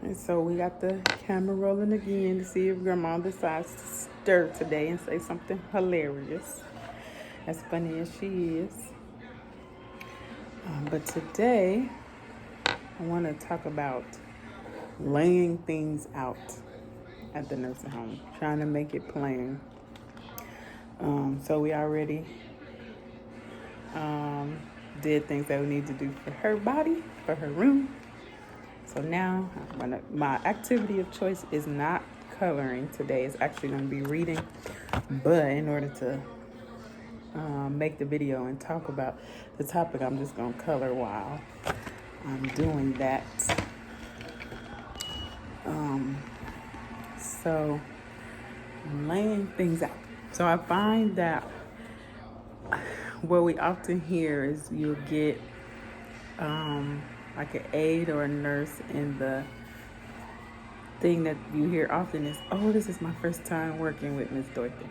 And so we got the camera rolling again to see if Grandma decides to stir today and say something hilarious, as funny as she is. But today, I want to talk about laying things out at the nursing home, trying to make it plain. So we already did things that we need to do for her body, for her room. So now my activity of choice is not coloring today. It's actually going to be reading. But in order to make the video and talk about the topic, I'm just going to color while I'm doing that. So I'm laying things out. So I find that what we often hear is you'll get like an aide or a nurse, and the thing that you hear often is, oh, this is my first time working with Miss Dorothy.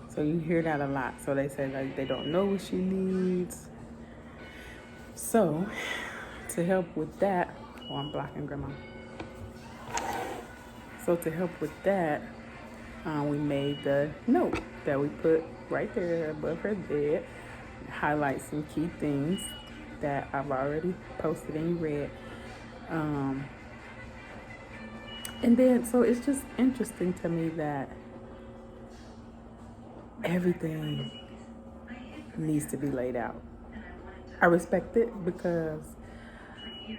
So you hear that a lot. So they say like they don't know what she needs. So to help with that, I'm blocking Grandma. So to help with that, we made the note that we put right there above her bed, highlight some key things that I've already posted and you read. And then, so it's just interesting to me that everything needs to be laid out. I respect it because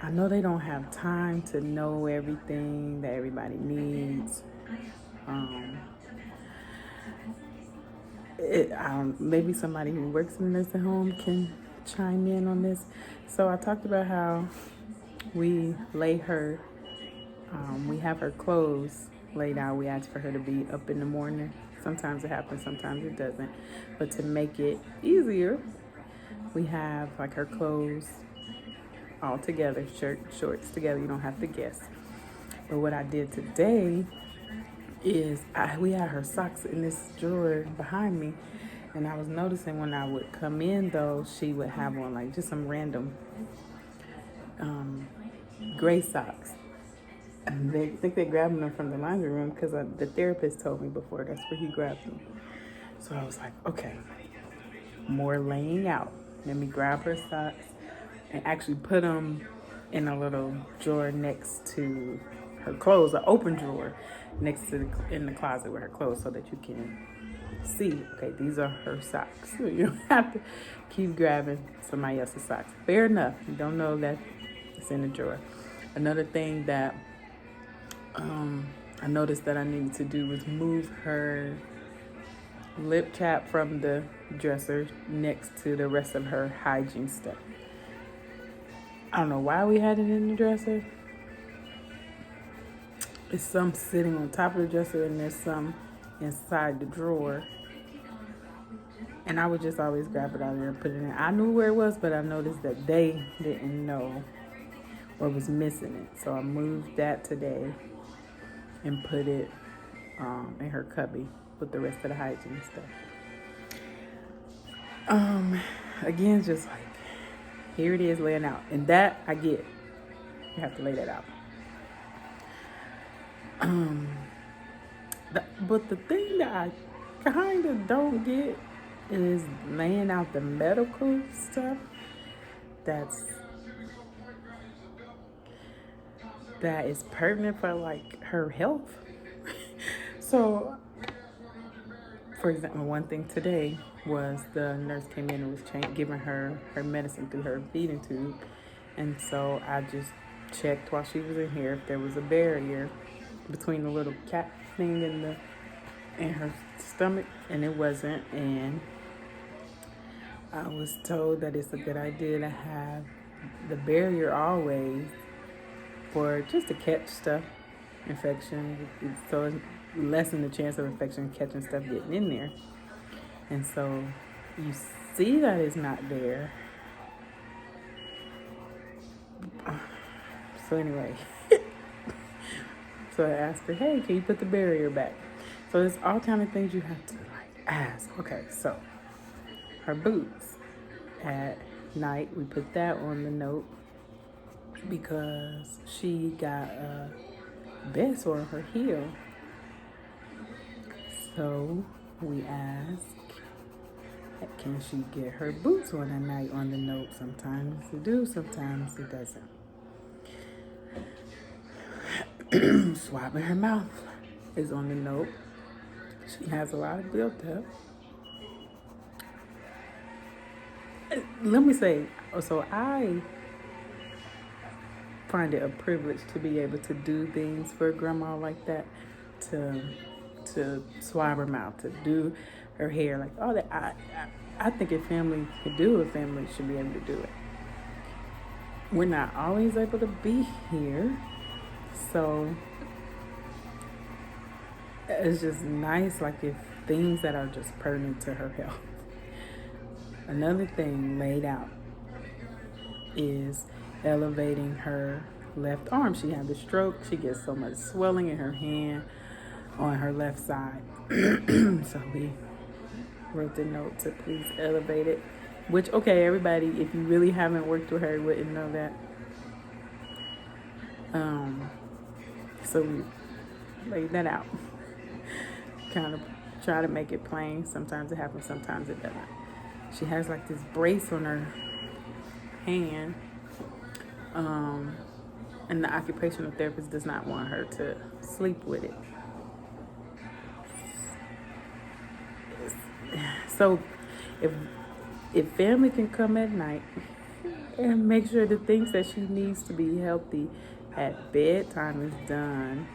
I know they don't have time to know everything that everybody needs. Maybe somebody who works in a nursing home can chime in on this. So I talked about how we lay her, we have her clothes laid out. We ask for her to be up in the morning. Sometimes it happens, sometimes it doesn't. But to make it easier, we have like her clothes all together, shirt, shorts together. You don't have to guess. But what I did today is we had her socks in this drawer behind me, and I was noticing when I would come in though, she would have on like just some random gray socks. And they think they're grabbing them from the laundry room because the therapist told me before that's where he grabbed them. So I was like, okay, more laying out. Let me grab her socks and actually put them in a little drawer next to her clothes, an open drawer next to in the closet with her clothes, so that you can see, okay, these are her socks. So you don't have to keep grabbing somebody else's socks. Fair enough. You don't know that it's in the drawer. Another thing that I noticed that I needed to do was move her lip cap from the dresser next to the rest of her hygiene stuff. I don't know why we had it in the dresser. It's some sitting on top of the dresser and there's some inside the drawer. And I would just always grab it out of there and put it in. I knew where it was, but I noticed that they didn't know or was missing it. So I moved that today and put it in her cubby with the rest of the hygiene stuff. Again, just like, here it is laying out. And that I get. You have to lay that out. But the thing that I kind of don't get is laying out the medical stuff that is pertinent for like her health. So, for example, one thing today was the nurse came in and was giving her medicine through her feeding tube. And so I just checked while she was in here if there was a barrier between the little cap thing and her stomach, and it wasn't. And I was told that it's a good idea to have the barrier always for just to catch stuff, infection, so it lessen the chance of infection catching stuff getting in there. And so you see that it's not there. So anyway, so I asked her, hey, can you put the barrier back? So there's all kind of things you have to like ask. Okay, so her boots at night, we put that on the note because she got a bed sore on her heel. So we asked, can she get her boots on at night on the note? Sometimes it do, sometimes it doesn't. Swabbing her mouth is on the note. She has a lot of built up. Let me say, so I find it a privilege to be able to do things for grandma like that, to swab her mouth, to do her hair, like all that. I think if family could do it, family should be able to do it. We're not always able to be here, so it's just nice, like if things that are just pertinent to her health. Another thing laid out is elevating her left arm. She had the stroke. She gets so much swelling in her hand on her left side. So we wrote the note to please elevate it. Which, okay, everybody, if you really haven't worked with her, you wouldn't know that. So we laid that out. Kind of try to make it plain. Sometimes it happens, sometimes it doesn't. She has like this brace on her hand. And the occupational therapist does not want her to sleep with it. So if family can come at night and make sure the things that she needs to be healthy at bedtime is done,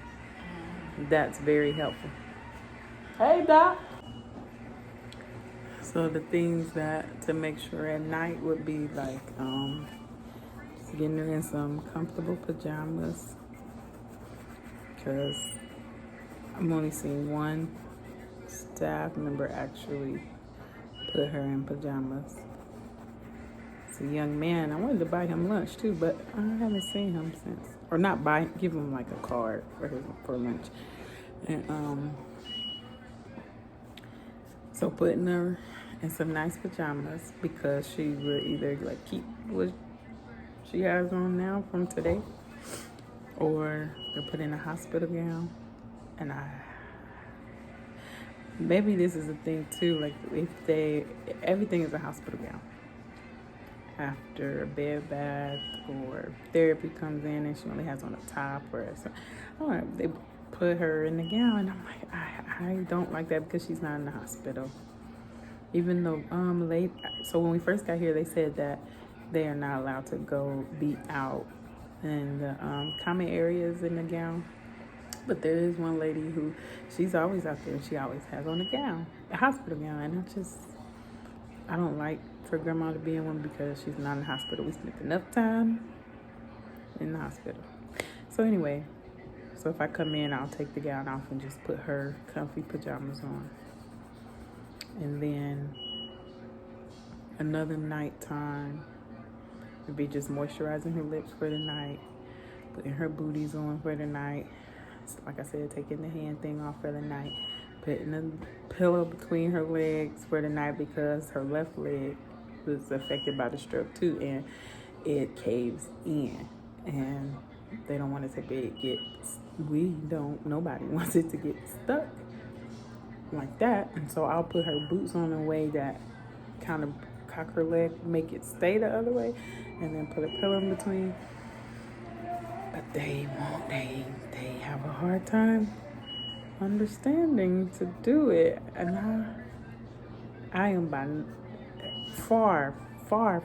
that's very helpful. Hey, Doc. So the things that to make sure at night would be like getting her in some comfortable pajamas, because I'm only seeing one staff member actually put her in pajamas. It's a young man. I wanted to buy him lunch too, but I haven't seen him since. Or not buy, give him like a card for lunch. And so putting her in some nice pajamas, because she would either like keep what she has on now from today, or they'll put in a hospital gown. And maybe this is a thing too, like if everything is a hospital gown. After a bed bath or therapy comes in and she only has on a top or something, they put her in the gown, and I'm like, I don't like that, because she's not in the hospital. Even though so when we first got here, they said that they are not allowed to be out in the common areas in the gown. But there is one lady who, she's always out there. She always has on a gown, a hospital gown. And I don't like for grandma to be in one, because she's not in the hospital. We spent enough time in the hospital. So anyway, so if I come in, I'll take the gown off and just put her comfy pajamas on. And then another nighttime would be just moisturizing her lips for the night, putting her booties on for the night. Like I said, taking the hand thing off for the night, putting a pillow between her legs for the night, because her left leg was affected by the stroke too, and it caves in, and they don't want it to nobody wants it to get stuck like that. And so I'll put her boots on in a way that kind of cock her leg, make it stay the other way, and then put a pillow in between. But they won't, they have a hard time understanding to do it. And I am by far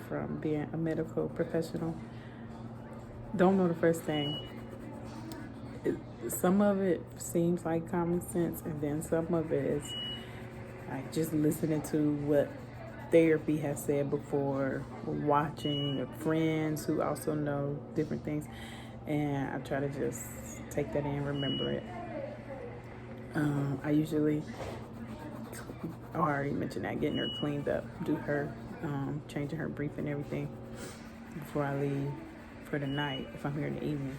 from being a medical professional. Don't know the first thing. Some of it seems like common sense, and then some of it is like just listening to what therapy has said before, watching friends who also know different things, and I try to just take that in, remember it. I usually, I already mentioned that, getting her cleaned up, do her, changing her brief and everything before I leave for the night if I'm here in the evening.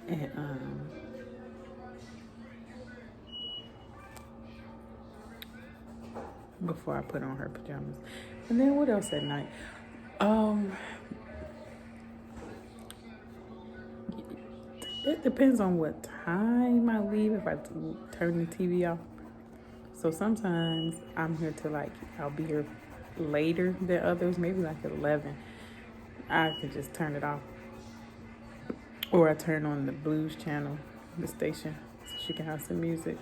And before I put on her pajamas. And then what else at night? It depends on what time I leave, if I turn the TV off. So sometimes I'm here till like, I'll be here later than others, maybe like at 11. I could just turn it off. Or I turn on the blues channel, the station, so she can have some music.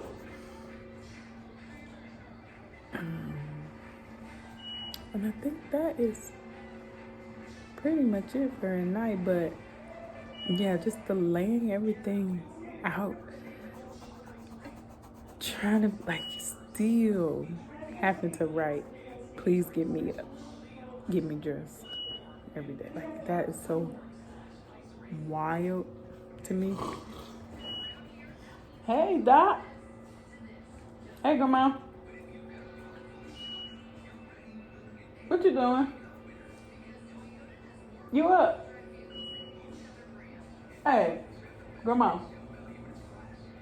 And I think that is pretty much it for a night. But yeah, just the laying everything out, trying to like still having to write, please get me up, get me dressed every day. Like that is so wild to me. Hey, Doc. Hey, Grandma. What you doing? You up? Hey, Grandma.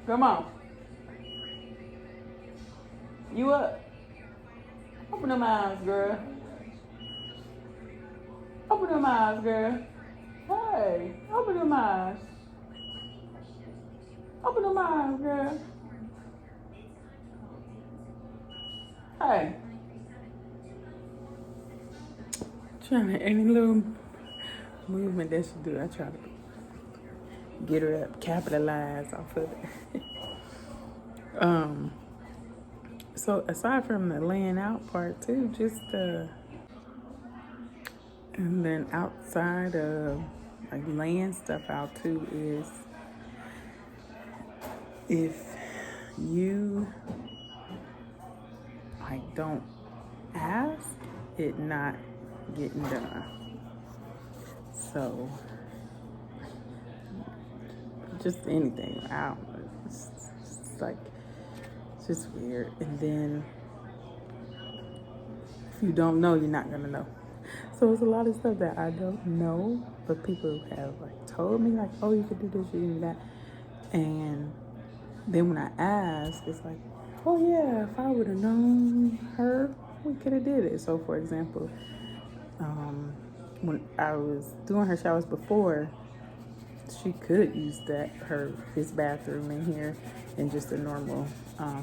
Grandma. You up? Open them eyes, girl. Open them eyes, girl. Hey, open them eyes. Open them eyes, girl. Hey. Trying to, any little movement that she do, I try to get her up, capitalize off of it. So aside from the laying out part too, just and then outside of like laying stuff out too is if you like don't ask, it not getting done. So just anything, I don't know. It's like, it's just weird. And then if you don't know, you're not gonna know. So it's a lot of stuff that I don't know, but people have like told me like, oh, you could do this, you can do that. And then when I ask, it's like, oh yeah, if I would have known her, we could have did it. So for example, when I was doing her showers before, she could use his bathroom in here in just a normal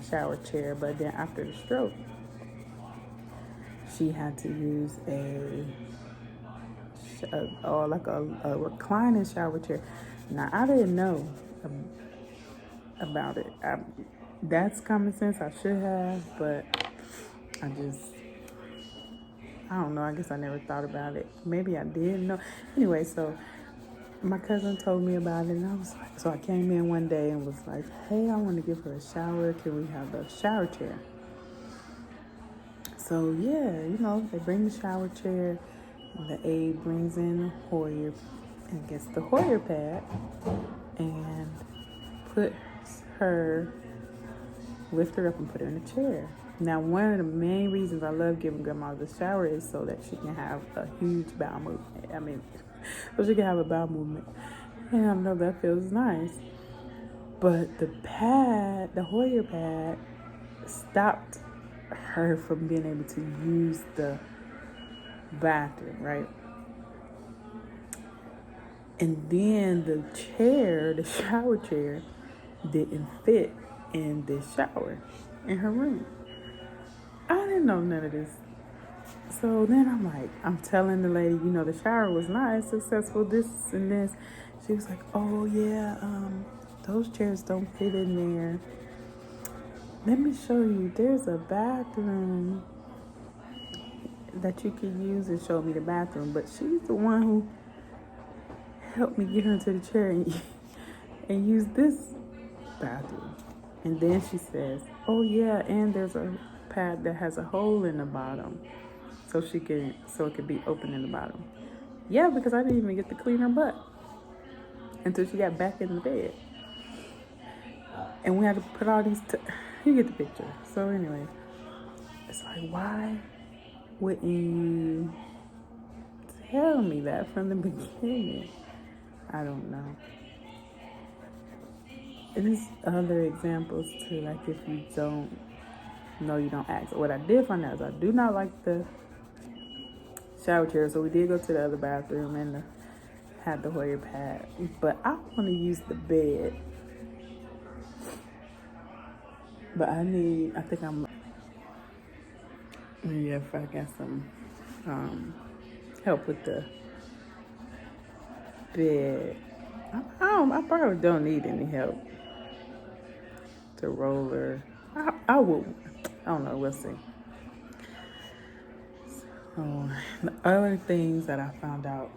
shower chair. But then after the stroke, she had to use a reclining shower chair. Now I didn't know about it. That's common sense. I should have, but I don't know. I guess I never thought about it. Maybe I did know. Anyway, so my cousin told me about it, and I was like, so I came in one day and was like, hey, I want to give her a shower. Can we have a shower chair? So yeah, they bring the shower chair, and the aide brings in the Hoyer and gets the Hoyer pad and lift her up and put her in a chair. Now, one of the main reasons I love giving grandma the shower is so that she can have a huge bowel movement. So she can have a bowel movement. And I know that feels nice. But the Hoyer pad, stopped her from being able to use the bathroom, right? And then the shower chair, didn't fit in this shower in her room. I didn't know none of this. So then I'm telling the lady, the shower was nice, successful, this and this. She was like, oh yeah, those chairs don't fit in there. Let me show you, there's a bathroom that you could use, and showed me the bathroom. But she's the one who helped me get her into the chair and use this bathroom. And then she says, oh yeah, and there's a pad that has a hole in the bottom. so it could be open in the bottom. Yeah, because I didn't even get to clean her butt until she got back in the bed. And we had to put all these, you get the picture. So anyway, it's like, why wouldn't you tell me that from the beginning? I don't know. And there's other examples too, like if you don't know, you don't ask. What I did find out is I do not like the shower chair, so we did go to the other bathroom and had the Hoyer pad. But I want to use the bed. But if I got some help with the bed. I probably don't need any help to roll her. I will. I don't know. We'll see. So, the other things that I found out,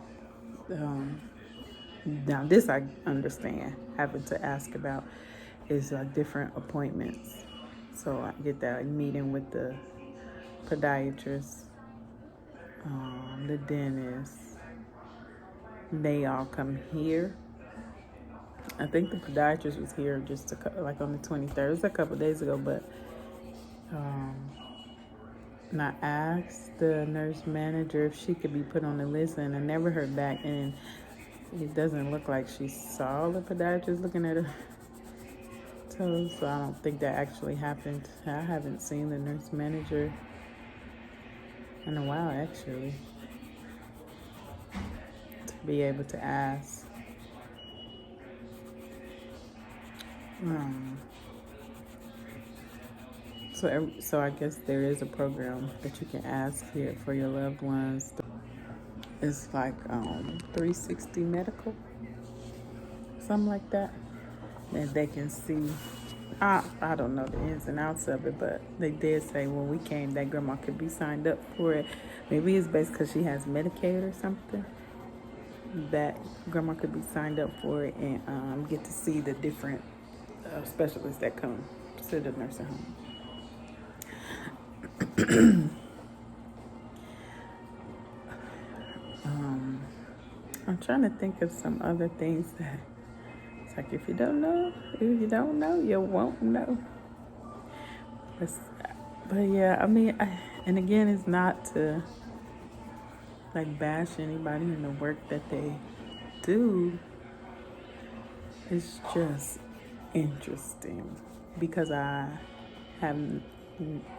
now this I understand, having to ask about, is like different appointments. So I get that meeting with the podiatrist, the dentist. They all come here. I think the podiatrist was here just like on the 23rd. It was a couple days ago, but and I asked the nurse manager if she could be put on the list, and I never heard back. And it doesn't look like she saw the podiatrist looking at her toes, so I don't think that actually happened. I haven't seen the nurse manager in a while, actually, to be able to ask. So I guess there is a program that you can ask here for your loved ones. It's like 360 Medical, something like that. And they can see, I don't know the ins and outs of it, but they did say when we came that grandma could be signed up for it. Maybe it's based because she has Medicaid or something. That grandma could be signed up for it and get to see the different specialists that come to the nursing home. I'm trying to think of some other things that it's like, if you don't know, you won't know. But yeah, I mean, and again, it's not to like bash anybody in the work that they do. It's just interesting because I have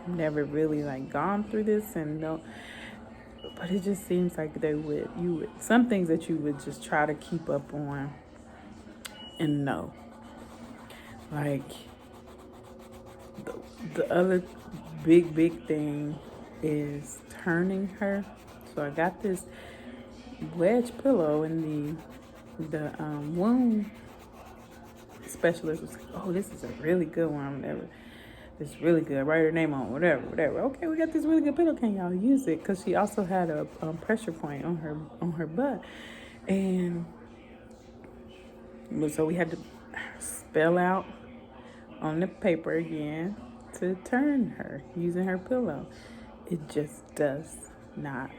never really like gone through this and know, but it just seems like you would some things that you would just try to keep up on and know. Like the other big thing is turning her. So I got this wedge pillow, and the wound specialist was like, "Oh, this is a really good one. Whatever, it's really good. Write her name on whatever. Okay, we got this really good pillow. Can y'all use it?" Because she also had a pressure point on her butt, and so we had to spell out on the paper again to turn her using her pillow. It just does not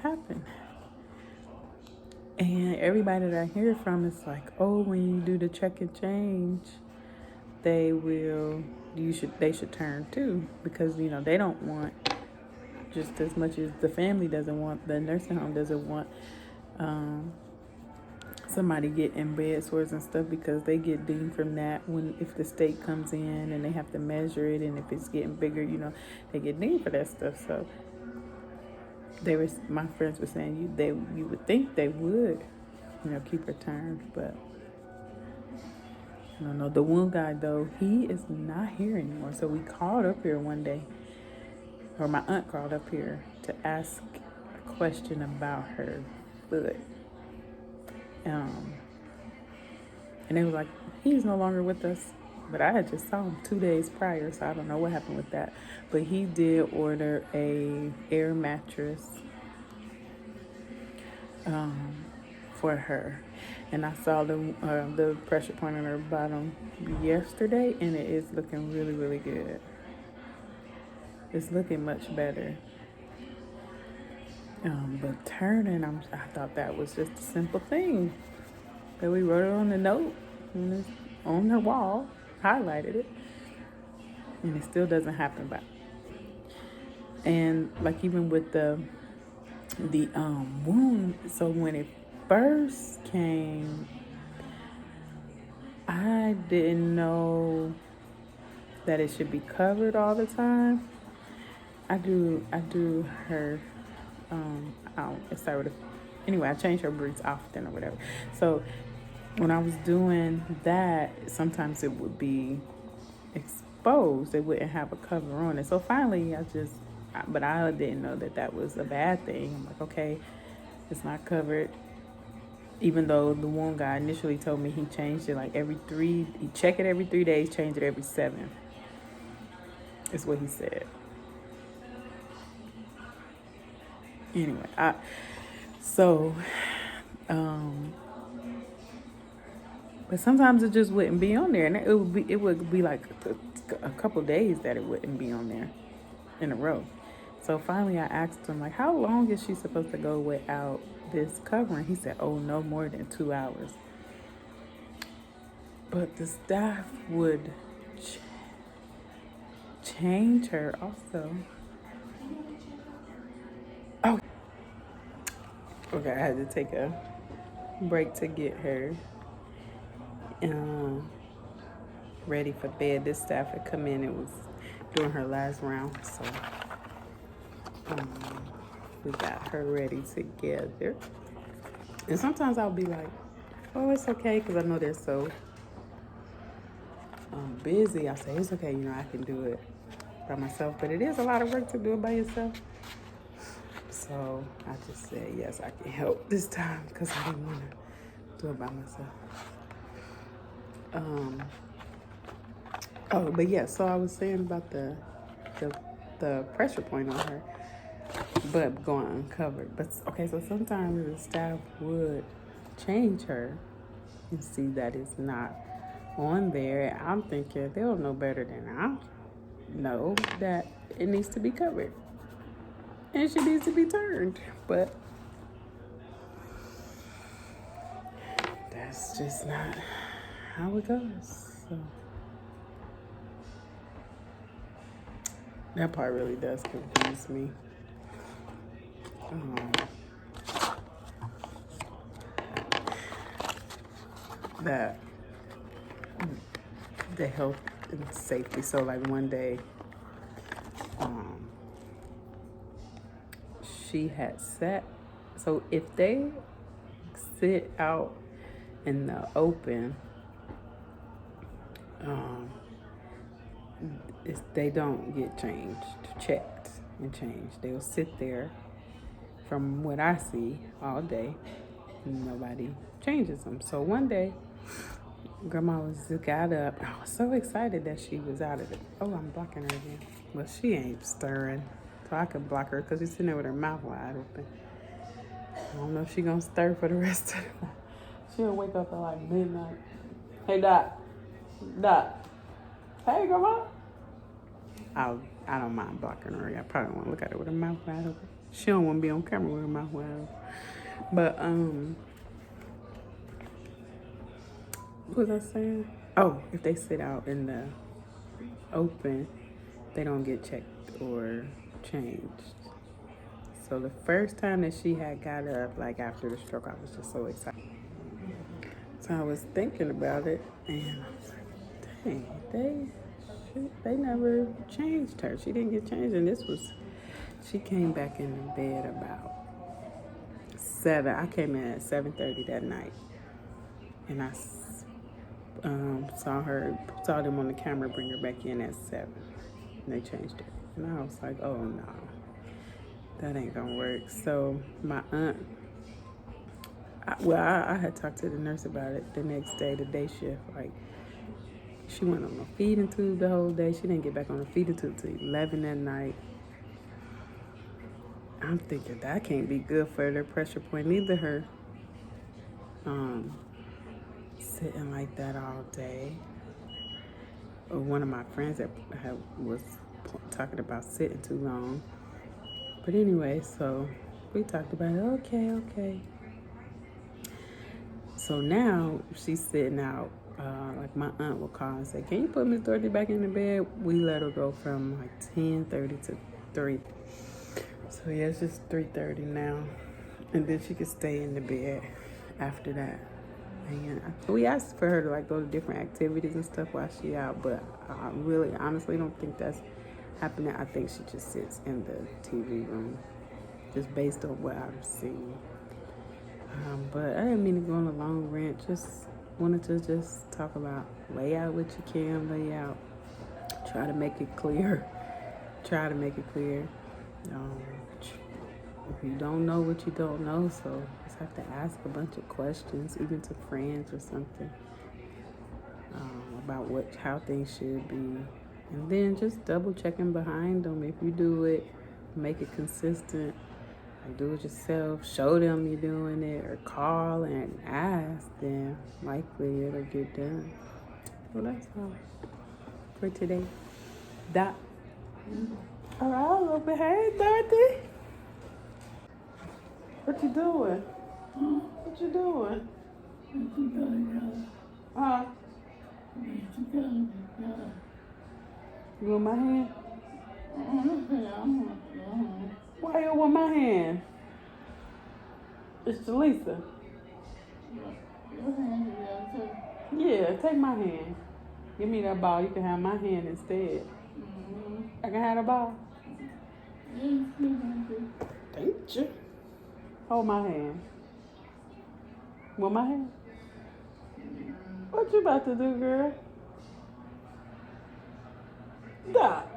happen. And everybody that I hear from is like, "Oh, when you do the check and change, they should turn too, because they don't want, just as much as the family doesn't want, the nursing home doesn't want somebody getting bed sores and stuff, because they get dinged from that if the state comes in and they have to measure it, and if it's getting bigger, they get dinged for that stuff." So my friends were saying you would think they would, keep her turned, but I don't know. The one guy though, he is not here anymore. So we called up here one day, or my aunt called up here to ask a question about her foot. And they were like, "He's no longer with us." But I had just saw him 2 days prior, so I don't know what happened with that. But he did order a air mattress for her. And I saw the pressure point on her bottom yesterday, and it is looking really, really good. It's looking much better. But turning, I thought that was just a simple thing. That we wrote it on the note on her wall, highlighted it, and it still doesn't happen. But and like even with the wound, so when it first came, I didn't know that it should be covered all the time. I do her it started with anyway, I change her braids often or whatever. So when I was doing that, sometimes it would be exposed. They wouldn't have a cover on it. So finally but I didn't know that that was a bad thing. I'm like, okay, it's not covered. Even though the wound guy initially told me he changed it like he check it every 3 days, change it every 7. Is what he said. Anyway, so but sometimes it just wouldn't be on there, and it would be like a couple days that it wouldn't be on there in a row. So finally, I asked him like, how long is she supposed to go without this covering? He said, oh, no more than 2 hours. But the staff would change her also. Oh, okay. I had to take a break to get her ready for bed. This staff had come in. It was doing her last round, so we got her ready together. And sometimes I'll be like, oh, it's okay, because I know they're so busy. I say, it's okay, I can do it by myself. But it is a lot of work to do it by yourself. So I just said, yes, I can help this time, because I didn't want to do it by myself. But yeah, so I was saying about the pressure point on her, but going uncovered. But okay, so sometimes the staff would change her and see that it's not on there. I'm thinking they'll know better than I know that it needs to be covered and she needs to be turned. But that's just not how it goes. So that part really does confuse me. That the health and safety. So like one day, she had sat. So if they sit out in the open, they don't get checked and changed. They'll sit there, from what I see, all day, and nobody changes them. So one day, Grandma got up. I was so excited that she was out of it. Oh, I'm blocking her again. Well, she ain't stirring, so I could block her because she's sitting there with her mouth wide open. I don't know if she's gonna stir for the rest of the night. She'll wake up at like midnight. Hey, Doc. Hey, Grandma. I don't mind blocking her. I probably don't want to look at her with her mouth wide open. She don't want to be on camera with her mouth wide open. But what was I saying? Oh, if they sit out in the open, they don't get checked or changed. So the first time that she had got up, like after the stroke, I was just so excited. So I was thinking about it, and I was like, dang, they never changed her. She didn't get changed, and she came back in the bed about 7. I came in at 7:30 that night, and I saw them on the camera bring her back in at 7, and they changed it. And I was like, oh no, that ain't gonna work. So my aunt, I had talked to the nurse about it the next day, the day shift. Like, she went on a feeding tube the whole day. She didn't get back on the feeding tube till 11 that night. I'm thinking that can't be good for their pressure point. Neither her sitting like that all day. Or one of my friends that was talking about sitting too long. But anyway, so We talked about it. Okay, okay. So now she's sitting out. Like my aunt will call and say, "Can you put Miss Dorothy back in the bed?" We let her go from like 10:30 to 3. So yeah, it's just 3:30 now, and then she could stay in the bed after that. And we asked for her to like go to different activities and stuff while she out, but I really, honestly, don't think that's happening. I think she just sits in the TV room, just based on what I've seen. But I didn't mean to go on a long rant. Just wanted to just talk about lay out what you can lay out. Try to make it clear. Try to make it clear. If you don't know what you don't know, so just have to ask a bunch of questions, even to friends or something, about how things should be, and then just double checking behind them. If you do it, make it consistent. Like, do it yourself. Show them you're doing it, or call and ask. Then likely it'll get done. Well, that's all for today. All right, a little bit. Hey, Dorothy. What you doing? What you doing? You want my hand? Why you want my hand? It's Jaleesa. Yeah, take my hand. Give me that ball. You can have my hand instead. I can have the ball. Thank you. Hold my hand. Want my hand? What you about to do, girl? Stop.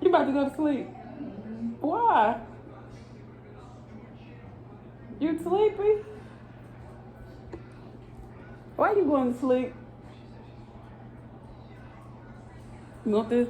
You about to go to sleep? Why? You sleepy? Why you going to sleep? You want this?